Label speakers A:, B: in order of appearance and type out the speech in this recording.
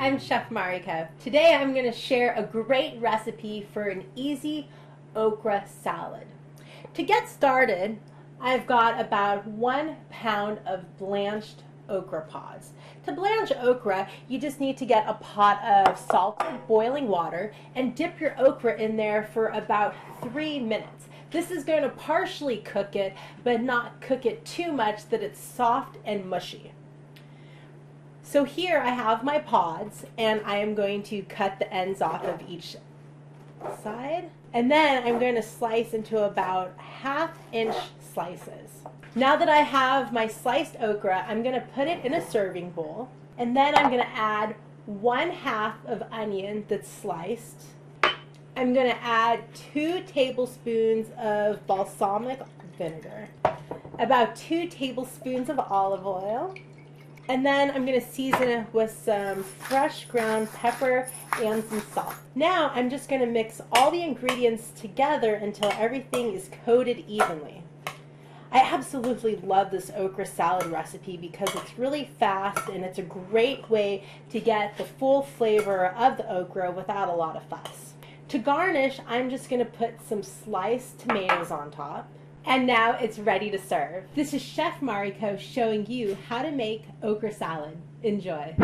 A: I'm Chef Mariko. Today I'm going to share a great recipe for an easy okra salad. To get started, I've got about 1 pound of blanched okra pods. To blanch okra, you just need to get a pot of salted boiling water and dip your okra in there for about 3 minutes. This is going to partially cook it, but not cook it too much that it's soft and mushy. So here I have my pods, and I am going to cut the ends off of each side. And then I'm going to slice into about 1/2-inch slices. Now that I have my sliced okra, I'm going to put it in a serving bowl. And then I'm going to add 1/2 of onion that's sliced. I'm going to add 2 tablespoons of balsamic vinegar, about 2 tablespoons of olive oil, and then I'm going to season it with some fresh ground pepper and some salt. Now I'm just going to mix all the ingredients together until everything is coated evenly. I absolutely love this okra salad recipe because it's really fast and it's a great way to get the full flavor of the okra without a lot of fuss. To garnish, I'm just going to put some sliced tomatoes on top. And now it's ready to serve. This is Chef Mariko showing you how to make okra salad. Enjoy.